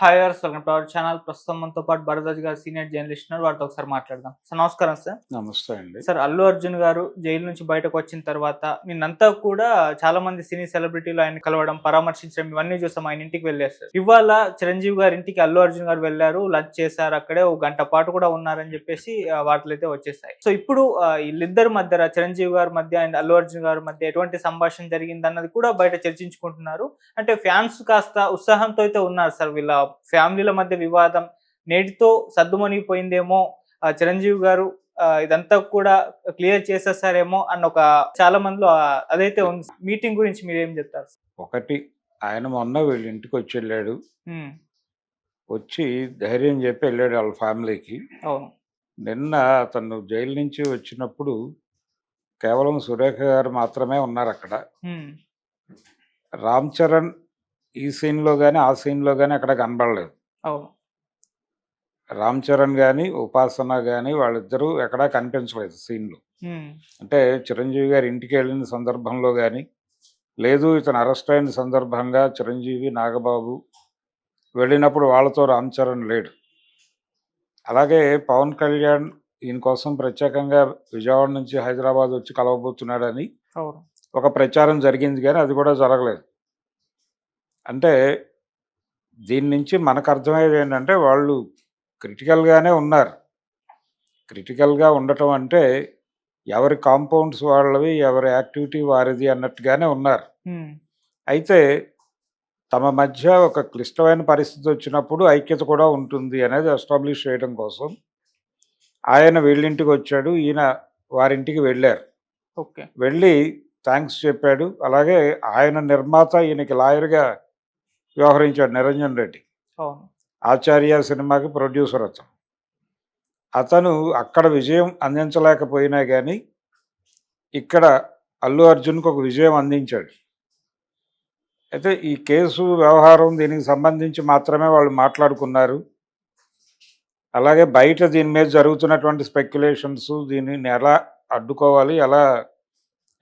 Hi గారు, welcome to our channel. ప్రస్తుతం మనతో పాటు భరద్వాజ్ గారు సీనియర్ జర్నలిస్ట్ ఉన్నారు. వారితో ఒకసారి మాట్లాడదాం. సార్ నమస్కారం సార్. నమస్తే అండి. సార్ అల్లు అర్జున్ గారు జైలు నుంచి బయటకు వచ్చిన తర్వాత నిన్నంతా కూడా చాలా మంది సినీ సెలబ్రిటీలు ఆయన కలవడం, పరామర్శించడం ఇవన్నీ చూసాం. ఆయన ఇంటికి వెళ్ళారు సార్. ఇవాళ చిరంజీవి గారి ఇంటికి అల్లు అర్జున్ గారు వెళ్ళారు, లంచ్ చేశారు, అక్కడే ఒక గంట పాటు కూడా ఉన్నారని చెప్పేసి వార్తలు అయితే వచ్చేసాయి. సో ఇప్పుడు వీళ్ళిద్దరి మధ్య, చిరంజీవి గారి మధ్య అండ్ అల్లు అర్జున్ గారి మధ్య ఎటువంటి సంభాషణ జరిగింది అన్నది కూడా బయట చర్చించుకుంటున్నారు. అంటే ఫ్యాన్స్ కాస్త ఉత్సాహంతో అయితే ఉన్నారు సార్. వీళ్ళ ఫ్యామిలీల మధ్య వివాదం నేటితో సద్దుమణిగిపోయిందేమో, చిరంజీవి గారు ఇదంతా కూడా క్లియర్ చేసేసారేమో అన్న ఒక చాలా మందిలో అదైతే ఉంది. మీటింగ్ గురించి మీరేం చెప్తారు? ఒకటి, ఆయన మొన్న వీళ్ళ ఇంటికి వచ్చి వెళ్ళాడు. ఉమ్, వచ్చి ధైర్యం చెప్పి వెళ్ళాడు వాళ్ళ ఫ్యామిలీకి. అవును. నిన్న అతను జైలు నుంచి వచ్చినప్పుడు కేవలం సురేఖ గారు మాత్రమే ఉన్నారు అక్కడ. ఉమ్, రామ్ చరణ్ ఈ సీన్లో కానీ ఆ సీన్లో కానీ అక్కడ కనబడలేదు. అవును. రామ్ చరణ్ కానీ ఉపాసన కానీ వాళ్ళిద్దరూ ఎక్కడా కనిపించలేదు సీన్లో. ఉమ్, అంటే చిరంజీవి గారి ఇంటికి వెళ్ళిన సందర్భంలో కానీ, లేదు ఇతను అరెస్ట్ అయిన సందర్భంగా చిరంజీవి, నాగబాబు వెళ్ళినప్పుడు వాళ్ళతో రామ్ చరణ్ లేడు. అలాగే పవన్ కళ్యాణ్ ఈయన కోసం ప్రత్యేకంగా విజయవాడ నుంచి హైదరాబాద్ వచ్చి కలవబోతున్నాడని అవును. ఒక ప్రచారం జరిగింది, కానీ అది కూడా జరగలేదు. అంటే దీని నుంచి మనకు అర్థమయ్యేది ఏంటంటే వాళ్ళు క్రిటికల్గానే ఉన్నారు. క్రిటికల్గా ఉండటం అంటే ఎవరి కాంపౌండ్స్ వాళ్ళవి, ఎవరి యాక్టివిటీ వారిది అన్నట్టుగానే ఉన్నారు. ఉమ్, అయితే తమ మధ్య ఒక క్లిష్టమైన పరిస్థితి వచ్చినప్పుడు ఐక్యత కూడా ఉంటుంది అనేది ఎస్టాబ్లిష్ చేయడం కోసం ఆయన వీళ్ళింటికి వచ్చాడు, ఈయన వారింటికి వెళ్ళారు. ఓకే. వెళ్ళి థ్యాంక్స్ చెప్పాడు. అలాగే ఆయన నిర్మాత, ఈయనకి లాయర్గా వ్యవహరించాడు నిరంజన్ రెడ్డి. అవును. ఆచార్య సినిమాకి ప్రొడ్యూసర్ అతను. అతను అక్కడ విజయం అందించలేకపోయినా కానీ ఇక్కడ అల్లు అర్జున్కి ఒక విజయం అందించాడు. అయితే ఈ కేసు వ్యవహారం దీనికి సంబంధించి మాత్రమే వాళ్ళు మాట్లాడుకున్నారు. అలాగే బయట దీని మీద జరుగుతున్నటువంటి స్పెక్యులేషన్స్, దీనిని ఎలా అడ్డుకోవాలి, ఎలా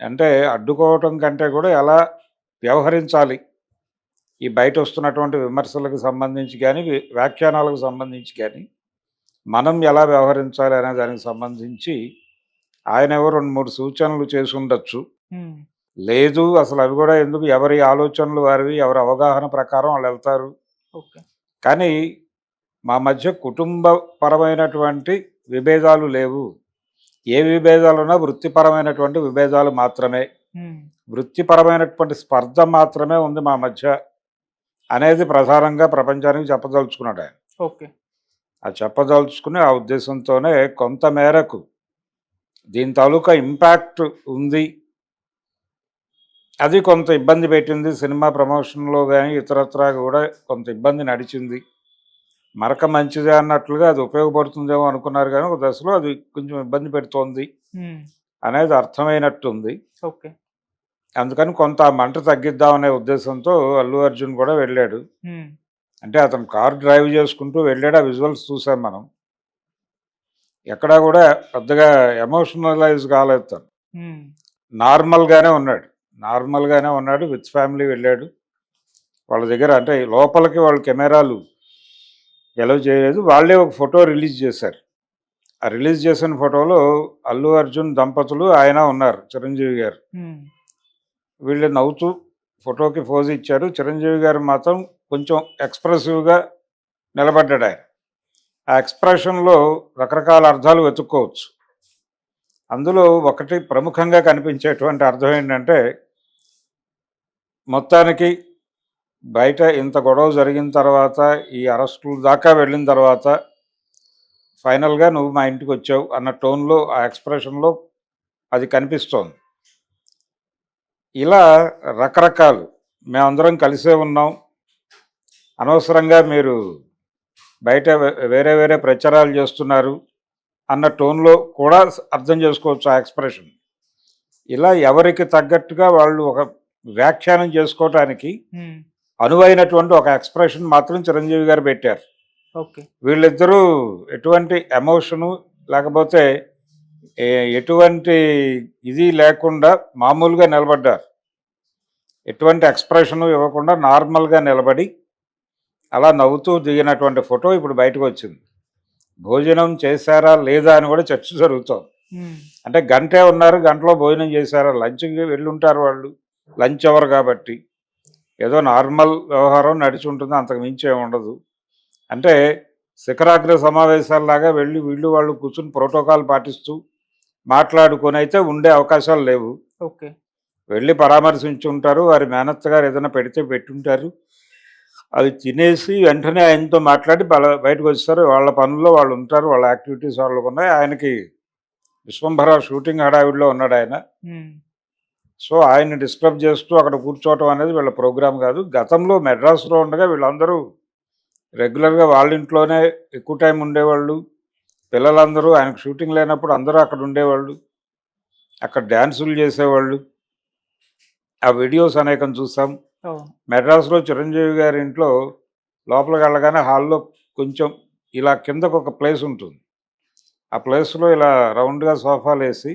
అంటే అడ్డుకోవటం కంటే కూడా ఎలా వ్యవహరించాలి, ఈ బయట వస్తున్నటువంటి విమర్శలకు సంబంధించి కానీ వ్యాఖ్యానాలకు సంబంధించి కానీ మనం ఎలా వ్యవహరించాలి అనే దానికి సంబంధించి ఆయన ఎవరు 2-3 సూచనలు చేసి ఉండొచ్చు. ఉమ్, లేదు అసలు అవి కూడా ఎందుకు, ఎవరి ఆలోచనలు వారివి, ఎవరి అవగాహన ప్రకారం వాళ్ళు వెళ్తారు. ఓకే. కానీ మా మధ్య కుటుంబపరమైనటువంటి విభేదాలు లేవు. ఏ విభేదాలున్నా వృత్తిపరమైనటువంటి విభేదాలు మాత్రమే, ఉమ్, వృత్తిపరమైనటువంటి స్పర్ధ మాత్రమే ఉంది మా మధ్య అనేది ప్రధానంగా ప్రపంచానికి చెప్పదలుచుకున్నాడు ఆయన. ఓకే. ఆ చెప్పదలుచుకుని ఆ ఉద్దేశంతోనే కొంత మేరకు దీని తాలూకా ఇంపాక్ట్ ఉంది. అది కొంత ఇబ్బంది పెట్టింది. సినిమా ప్రమోషన్లో కానీ ఇతరత్రా కూడా కొంత ఇబ్బంది నడిచింది. మరక మంచిదే అన్నట్లుగా అది ఉపయోగపడుతుందేమో అనుకున్నారు, కానీ ఒక దశలో అది కొంచెం ఇబ్బంది పెడుతోంది ఉమ్, అనేది అర్థమైనట్టుంది. ఓకే. అందుకని కొంత ఆ మంట తగ్గిద్దామనే ఉద్దేశంతో అల్లు అర్జున్ కూడా వెళ్ళాడు. ఉమ్, అంటే అతను కారు డ్రైవ్ చేసుకుంటూ వెళ్ళాడు. ఆ విజువల్స్ చూసాం మనం. ఎక్కడా కూడా పెద్దగా ఎమోషనలైజ్ కాలేదు తను. ఉమ్, నార్మల్గానే ఉన్నాడు. విత్ ఫ్యామిలీ వెళ్ళాడు. వాళ్ళ దగ్గర అంటే లోపలికి వాళ్ళు కెమెరాలు ఎలవ్ చేయలేదు. వాళ్ళే ఒక ఫోటో రిలీజ్ చేశారు. ఆ రిలీజ్ చేసిన ఫోటోలో అల్లు అర్జున్ దంపతులు, ఆయన ఉన్నారు, చిరంజీవి గారు. ఉమ్, వీళ్ళు నవ్వుతూ ఫోటోకి పోజ్ ఇచ్చారు. చిరంజీవి గారు మాత్రం కొంచెం ఎక్స్ప్రెసివ్గా నిలబడ్డాడు. ఆయన ఆ ఎక్స్ప్రెషన్లో రకరకాల అర్థాలు వెతుక్కోవచ్చు. అందులో ఒకటి ప్రముఖంగా కనిపించేటువంటి అర్థం ఏంటంటే, మొత్తానికి బయట ఇంత గొడవ జరిగిన తర్వాత, ఈ అరెస్టుల దాకా వెళ్ళిన తర్వాత ఫైనల్గా నువ్వు మా ఇంటికి వచ్చావు అన్న టోన్లో, ఆ ఎక్స్ప్రెషన్లో అది కనిపిస్తోంది. ఇలా రకరకాలు, మేమందరం కలిసే ఉన్నాం, అనవసరంగా మీరు బయట వేరే వేరే ప్రచారాలు చేస్తున్నారు అన్న టోన్లో కూడా అర్థం చేసుకోవచ్చు ఆ ఎక్స్ప్రెషన్. ఇలా ఎవరికి తగ్గట్టుగా వాళ్ళు ఒక వ్యాఖ్యానం చేసుకోవటానికి ఉమ్, అనువైనటువంటి ఒక ఎక్స్ప్రెషన్ మాత్రం చిరంజీవి గారు పెట్టారు. ఓకే. వీళ్ళిద్దరూ ఎటువంటి ఎమోషను లేకపోతే ఎటువంటి ఇది లేకుండా మామూలుగా నిలబడ్డారు. ఎటువంటి ఎక్స్ప్రెషను ఇవ్వకుండా నార్మల్గా నిలబడి అలా నవ్వుతూ దిగినటువంటి ఫోటో ఇప్పుడు బయటకు వచ్చింది. భోజనం చేశారా లేదా అని కూడా చర్చ జరుగుతోంది. అంటే గంటే ఉన్నారు, గంటలో భోజనం చేశారా, లంచ్కి వెళ్ళి ఉంటారు వాళ్ళు, లంచ్ అవర్ కాబట్టి ఏదో నార్మల్ వ్యవహారం నడిచి ఉంటుంది, అంతకు మించి ఏమి ఉండదు. అంటే శిఖరాగ్ర సమావేశాలలాగా వెళ్ళి వీళ్ళు వాళ్ళు కూర్చుని ప్రోటోకాల్ పాటిస్తూ మాట్లాడుకొని అయితే ఉండే అవకాశాలు లేవు. ఓకే. వెళ్ళి పరామర్శించి ఉంటారు, వారి మేనత్త గారు ఏదైనా పెడితే పెట్టుంటారు, అవి తినేసి వెంటనే ఆయనతో మాట్లాడి బయటకు వచ్చేస్తారు. వాళ్ళ పనుల్లో వాళ్ళు ఉంటారు, వాళ్ళ యాక్టివిటీస్ వాళ్ళకు ఉన్నాయి. ఆయనకి విశ్వంభర షూటింగ్ హడావిడిలో ఉన్నాడు ఆయన. సో ఆయన్ని డిస్టర్బ్ చేస్తూ అక్కడ కూర్చోవటం అనేది వీళ్ళ ప్రోగ్రామ్ కాదు. గతంలో మెడ్రాస్లో ఉండగా వీళ్ళందరూ రెగ్యులర్గా వాళ్ళ ఇంట్లోనే ఎక్కువ టైం ఉండేవాళ్ళు. పిల్లలందరూ ఆయనకు షూటింగ్ లేనప్పుడు అందరూ అక్కడ ఉండేవాళ్ళు, అక్కడ డ్యాన్సులు చేసేవాళ్ళు. ఆ వీడియోస్ అనేకం చూసాం. మెడ్రాస్లో చిరంజీవి గారి ఇంట్లో లోపలికి వెళ్ళగానే హాల్లో కొంచెం ఇలా కిందకు ఒక ప్లేస్ ఉంటుంది. ఆ ప్లేస్లో ఇలా రౌండ్గా సోఫాలు వేసి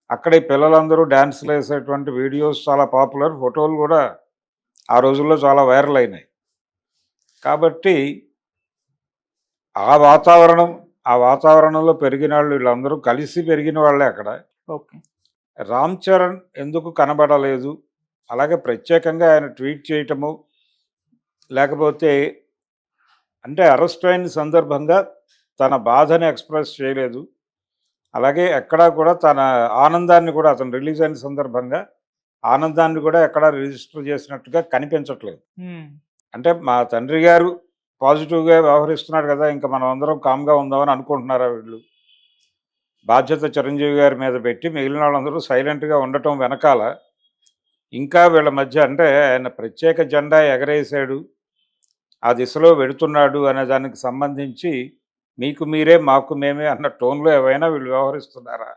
అక్కడ ఈ పిల్లలందరూ డ్యాన్సులు వేసేటువంటి వీడియోస్ చాలా పాపులర్. ఫోటోలు కూడా ఆ రోజుల్లో చాలా వైరల్ అయినాయి. కాబట్టి ఆ వాతావరణంలో పెరిగిన వాళ్ళు వీళ్ళందరూ కలిసి పెరిగిన వాళ్ళే అక్కడ. ఓకే. రామ్ చరణ్ ఎందుకు కనబడలేదు, అలాగే ప్రత్యేకంగా ఆయన ట్వీట్ చేయటము, లేకపోతే అంటే అరెస్ట్ అయిన సందర్భంగా తన బాధని ఎక్స్ప్రెస్ చేయలేదు. అలాగే ఎక్కడా కూడా తన ఆనందాన్ని కూడా అతను రిలీజ్ అయిన సందర్భంగా ఆనందాన్ని కూడా ఎక్కడా రిజిస్టర్ చేసినట్టుగా కనిపించట్లేదు. అంటే మా తండ్రి గారు పాజిటివ్గా వ్యవహరిస్తున్నాడు కదా, ఇంకా మనం అందరం కామ్గా ఉందామని అనుకుంటున్నారా వీళ్ళు? బాధ్యత చిరంజీవి గారి మీద పెట్టి మిగిలిన వాళ్ళందరూ సైలెంట్గా ఉండటం వెనకాల ఇంకా వీళ్ళ మధ్య అంటే ఆయన ప్రత్యేక జెండా ఎగరేసాడు, ఆ దిశలో వెడుతున్నాడు అనే దానికి సంబంధించి మీకు మీరే మాకు మేమే అన్న టోన్లో ఏవైనా వీళ్ళు వ్యవహరిస్తున్నారా?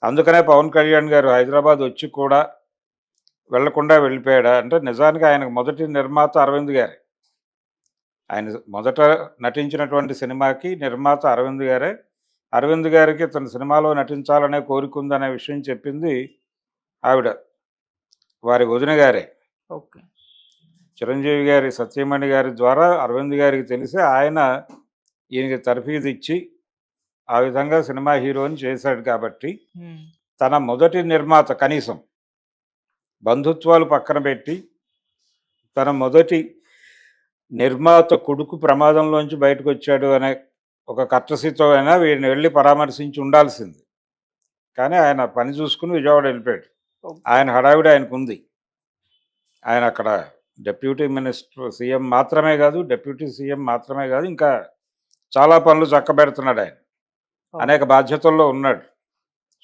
అందుకనే పవన్ కళ్యాణ్ గారు హైదరాబాద్ వచ్చి కూడా వెళ్లకుండా వెళ్ళిపోయాడా అంటే నిజానికి ఆయనకు మొదటి నిర్మాత అరవింద్ గారే. ఆయన మొదట నటించినటువంటి సినిమాకి నిర్మాత అరవింద్ గారే. అరవింద్ గారికి తన సినిమాలో నటించాలనే కోరిక ఉందనే విషయం చెప్పింది ఆవిడ, వారి వదిన గారే. ఓకే. చిరంజీవి గారి సత్యమణి గారి ద్వారా అరవింద్ గారికి తెలిసి ఆయన ఈయనకి తర్ఫీదు ఇచ్చి ఆ విధంగా సినిమా హీరోని చేశాడు. కాబట్టి తన మొదటి నిర్మాత కనీసం బంధుత్వాలు పక్కన పెట్టి తన మొదటి నిర్మాత కొడుకు ప్రమాదంలోంచి బయటకు వచ్చాడు అనే ఒక కర్టసీతో అయినా వీడిని వెళ్ళి పరామర్శించి ఉండాల్సింది. కానీ ఆయన పని చూసుకుని విజయవాడ వెళ్ళిపోయాడు. ఆయన హడావిడి ఆయనకు ఉంది. ఆయన అక్కడ డిప్యూటీ మినిస్టర్ సీఎం మాత్రమే కాదు, డిప్యూటీ సీఎం మాత్రమే కాదు, ఇంకా చాలా పనులు చక్కబెడుతున్నాడు ఆయన, అనేక బాధ్యతల్లో ఉన్నాడు.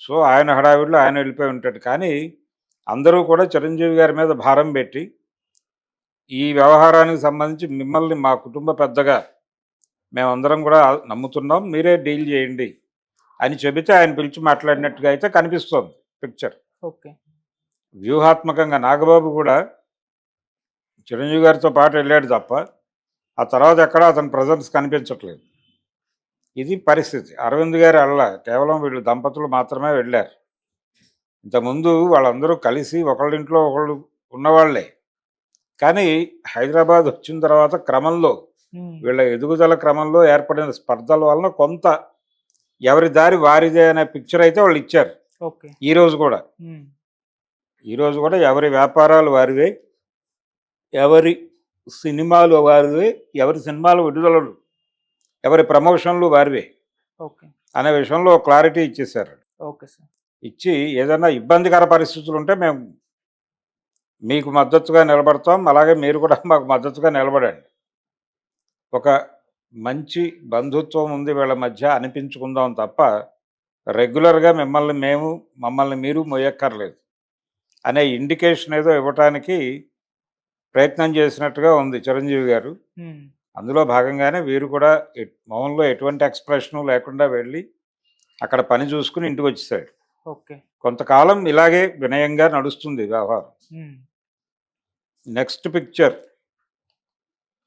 సో ఆయన హడావిడిలో ఆయన వెళ్ళిపోయి ఉంటాడు. కానీ అందరూ కూడా చిరంజీవి గారి మీద భారం పెట్టి ఈ వ్యవహారానికి సంబంధించి మిమ్మల్ని మా కుటుంబ పెద్దగా మేమందరం కూడా నమ్ముతున్నాం, మీరే డీల్ చేయండి అని చెబితే ఆయన పిలిచి మాట్లాడినట్టుగా అయితే కనిపిస్తోంది పిక్చర్. ఓకే. వ్యూహాత్మకంగా నాగబాబు కూడా చిరంజీవి గారితో పాటు వెళ్ళాడు తప్ప ఆ తర్వాత ఎక్కడ అతని ప్రజెన్స్ కనిపించట్లేదు. ఇది పరిస్థితి. అరవింద్ గారు అలా కేవలం వీళ్ళు దంపతులు మాత్రమే వెళ్ళారు. ఇంతకుముందు వాళ్ళందరూ కలిసి ఒకళ్ళింట్లో ఒకళ్ళు ఉన్నవాళ్లే. కానీ హైదరాబాద్ వచ్చిన తర్వాత క్రమంలో వీళ్ళ ఎదుగుదల క్రమంలో ఏర్పడిన స్పర్ధల వలన కొంత ఎవరి దారి వారిదే అనే పిక్చర్ అయితే వాళ్ళు ఇచ్చారు. ఈరోజు కూడా ఎవరి వ్యాపారాలు వారివే, ఎవరి సినిమాలు వారివే, ఎవరి సినిమాలు విడుదలలు, ఎవరి ప్రమోషన్లు వారివే అనే విషయంలో క్లారిటీ ఇచ్చేశారు. ఇచ్చి ఏదైనా ఇబ్బందికర పరిస్థితులు ఉంటే మేము మీకు మద్దతుగా నిలబడతాం, అలాగే మీరు కూడా మాకు మద్దతుగా నిలబడండి, ఒక మంచి బంధుత్వం ఉంది వీళ్ళ మధ్య అనిపించుకుందాం తప్ప రెగ్యులర్గా మమ్మల్ని మీరు మొయ్యక్కర్లేదు అనే ఇండికేషన్ ఏదో ఇవ్వటానికి ప్రయత్నం చేసినట్టుగా ఉంది చిరంజీవి గారు. అందులో భాగంగానే వీరు కూడా మొహంలో ఎటువంటి ఎక్స్ప్రెషను లేకుండా వెళ్ళి అక్కడ పని చూసుకుని ఇంటికి వచ్చేసాడు. కొంతకాలం ఇలాగే వినయంగా నడుస్తుంది వ్యవహారం. నెక్స్ట్ పిక్చర్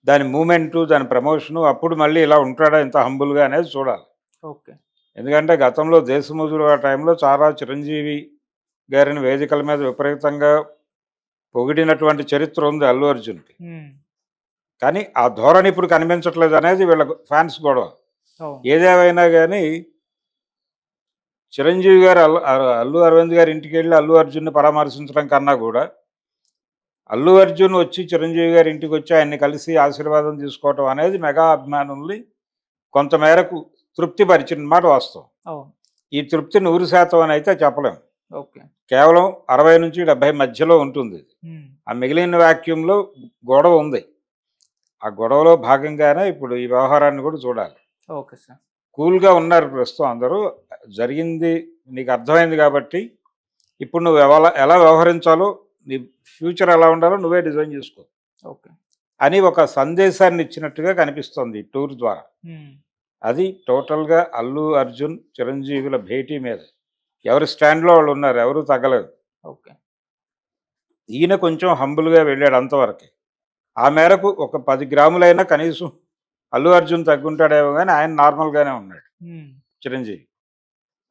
దాని మూమెంటు, దాని ప్రమోషను, అప్పుడు మళ్ళీ ఇలా ఉంటాడా ఇంత హంబుల్గా అనేది చూడాలి. ఎందుకంటే గతంలో దేశముదురు ఆ టైంలో చాలా చిరంజీవి గారిని వేదికల మీద విపరీతంగా పొగిడినటువంటి చరిత్ర ఉంది అల్లు అర్జున్కి. కానీ ఆ ధోరణి ఇప్పుడు కనిపించట్లేదు అనేది వీళ్ళ ఫ్యాన్స్ గొడవ. అవును. ఏదేమైనా కానీ చిరంజీవి గారు అల్లు అరవింద్ గారి ఇంటికి వెళ్ళి అల్లు అర్జున్ని పరామర్శించడం కన్నా కూడా అల్లు అర్జున్ వచ్చి చిరంజీవి గారి ఇంటికి వచ్చి ఆయన్ని కలిసి ఆశీర్వాదం తీసుకోవటం అనేది మెగా అభిమానుల్ని కొంతమేరకు తృప్తి పరిచిన మాట వాస్తవం. అవును. ఈ తృప్తి 100% అని అయితే చెప్పలేం. ఓకే. కేవలం 60 నుంచి 70 మధ్యలో ఉంటుంది. ఉమ్. ఆ మిగిలిన వాక్యూమ్లో గొడవ ఉంది. ఆ గొడవలో భాగంగానే ఇప్పుడు ఈ వ్యవహారాన్ని కూడా చూడాలి. Okay sir. కూల్గా ఉన్నారు ప్రస్తుతం అందరూ. జరిగింది నీకు అర్థమైంది కాబట్టి ఇప్పుడు నువ్వు ఎలా వ్యవహరించాలో, నీ ఫ్యూచర్ ఎలా ఉండాలో నువ్వే డిజైన్ చేసుకో ఓకే. అని ఒక సందేశాన్ని ఇచ్చినట్టుగా కనిపిస్తోంది ఈ టూర్ ద్వారా. ఉమ్. అది టోటల్గా అల్లు అర్జున్ చిరంజీవుల భేటీ మీద ఎవరి స్టాండ్లో వాళ్ళు ఉన్నారు, ఎవరు తగ్గలేదు. ఓకే. ఈయన కొంచెం హంబుల్గా వెళ్ళాడు అంతవరకు. ఆ మేరకు ఒక 10 గ్రాములైనా కనీసం అల్లు అర్జున్ తగ్గుంటాడేమో కానీ ఆయన నార్మల్గానే ఉన్నాడు ఉమ్. చిరంజీవి.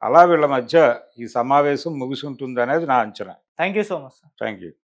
అలా వీళ్ళ మధ్య ఈ సమావేశం ముగిసి ఉంటుంది అనేది నా అంచనా. Thank you so much sir. Thank you.